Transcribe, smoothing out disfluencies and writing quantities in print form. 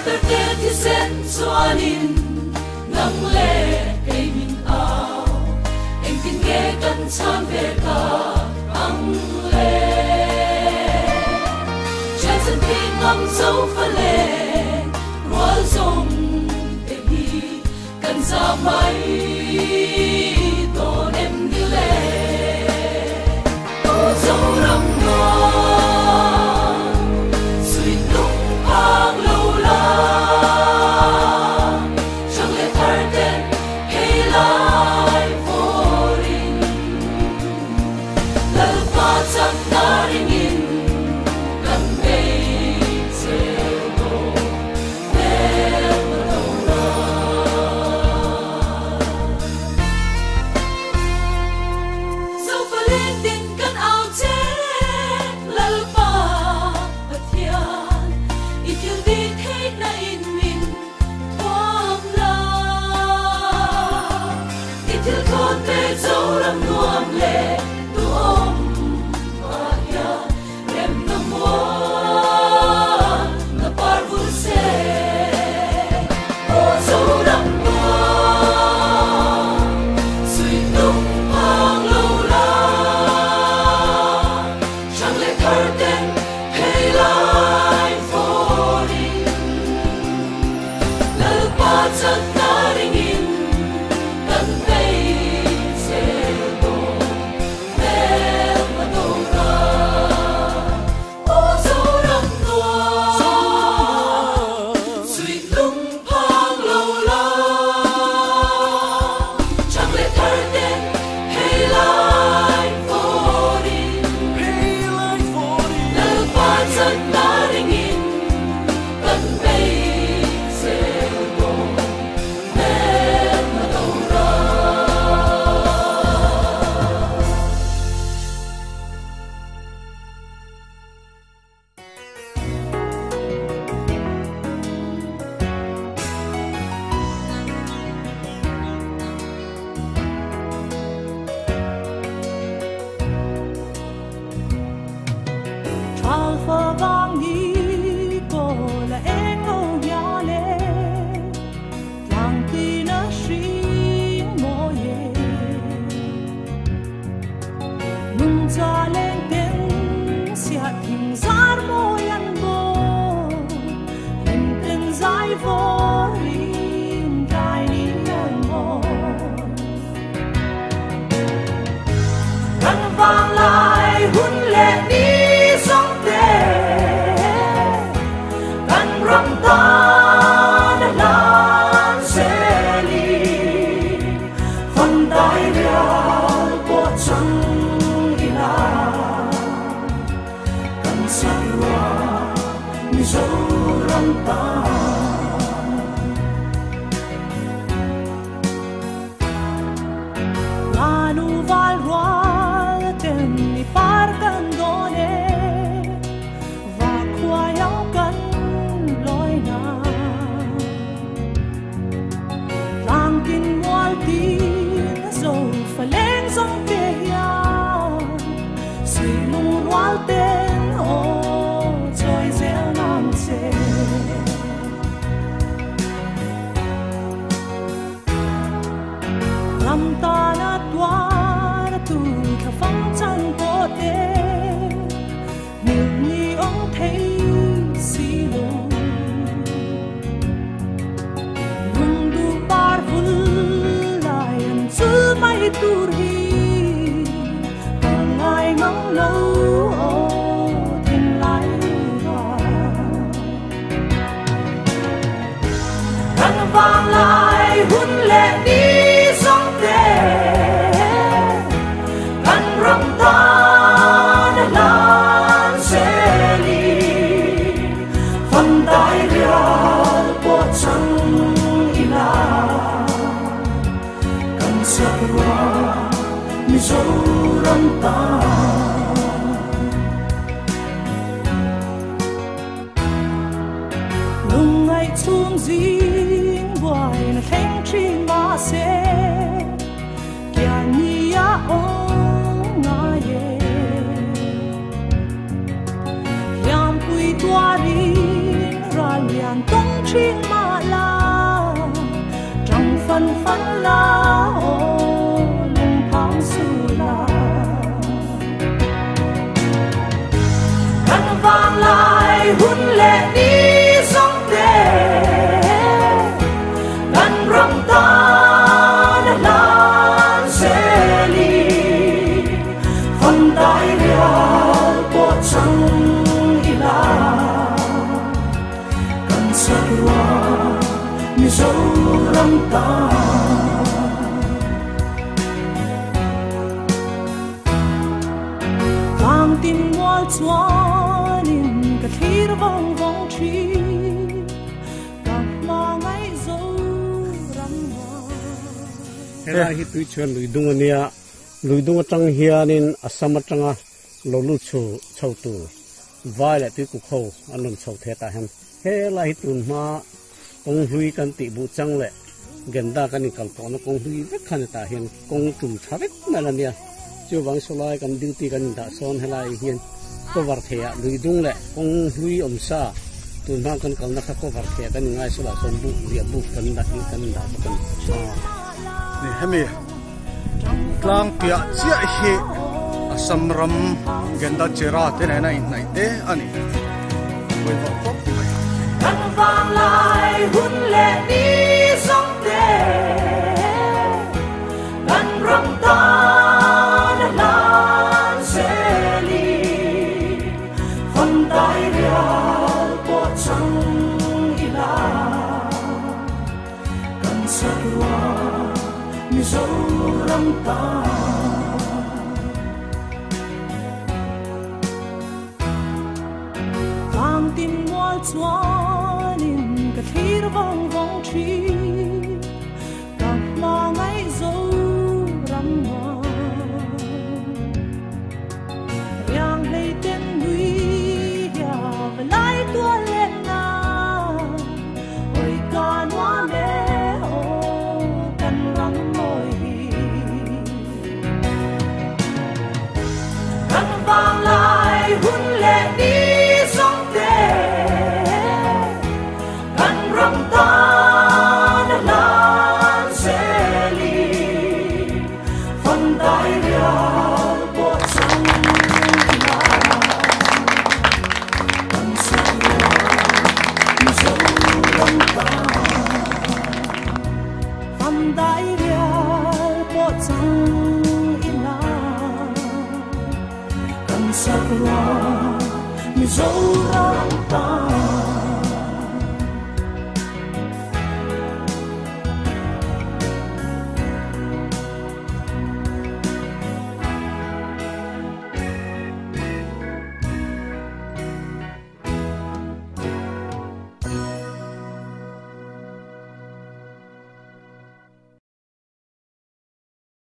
thì sen chuan in ngang lệ cây min ao em tin nghe căn chan về cả ang lệ cha chân thi ngắm dấu pha lệ roa rong em hi căn ra mai tôn em đi lệ ô dấu răng ngoan suy tung ang lâu la chẳng lẽ thar tên hay lại vô rin lỡ qua chẳng ta đi nhìn gần đây sẽ đổ em đầu ra dẫu phải lên tin căn áo chết lỡ qua bất thiện ít yêu đi thế na in mình quam la ít yêu con bé dẫu làm nuông lệ tu ôm mà ya em nằm muang na parvul se ô dẫu làm nuông suy tung ang lâu la chẳng lẽ thar tên hay lại vô đi lỡ qua chẳng ta đi nhìn gần đây sẽ đổ em mà đổ ra ô dấu đậm nuông suy lung phang lâu la chẳng lẽ thar tên hay lại vô đi lỡ qua chẳng ta đi nhìn gần đây sẽ đổ em mà đổ ra Alpha vang ni ko la enkawla le lang ti na shi mo ye nung cha lên tiếng sia thing zar mo yan bo him ten zai vo rin dai ni yan mo răng vang lại hun lệ ni song te kan ram ta na lan se li phong tai ria po chang ila kan sarwa mi zo ram ta lanu val roal ten ni par kan done và khoai áo cắn lối na lang kinh ngoal tin dầu phải lên sông kề hiao suy lung ngoal tên ô trôi reo nam chê làm ta na toa na tu khả phong chân có thể ni ông thấy xì lung lung du parvul lại ăn chữ mai tur hi càng ai ngóng lâu ô thiên lại hoa càng vang lại hun lệ đi sông te càng ram ta na lan se li phong tai ria po chang ila kan sarwa mi zo ram ta lung ngày chung dinh boy na theng chi ma se kya ni ya ong nga ye yam pui tua ri ra lian tong chi riêng mà la trong phần phân la lùng phong sual căn vang lại hun lệ đi sông tê căn rong ta đã lan xe li phần đại địa bộ trăng ila căn sa loa mi dấu răng ta vang tin ngoal chuan in cả thir vong vong chi cả ma ngay dấu răng hela hi tui chuan luidung ania luidung atang hianin asam atanga lolu chu chautu vai la tui ku kho anon chau the ta hem hela hi tun ma kong hui kan ti bu chang le genda kan ni kal to na kong hui vek khan ta hian kong tum thavek na la nia chu wang solai kan duty kan da son hela hian cover thea luidung le kong hui omsa tun ma kan kal na kha cover thea kan ngai sula son bu ria bu kan da kan da kan ni hemi tlang pia chia hi asamram genda chera te na in nai te ani voi va pop mai căn vang lại hun lệ đi sông tê căn rong ta đã lan xe li phần đại địa bộ trăng ila căn sa loa mi dấu răng ta vang tin ngoal chuan in cả thir vong vong chi cả ma ngay dấu răng hoa yang lấy tên núi ya và lại tua lên na ôi ca noa mẹ ô căn răng môi căn vang lại hun lệ đi sông tê căn rong ta đã lan xe li phần đại địa bộ trăng ila căn sa loa mi dấu răng ta phần đại địa bộ trăng ila căn sa loa mi dấu răng ta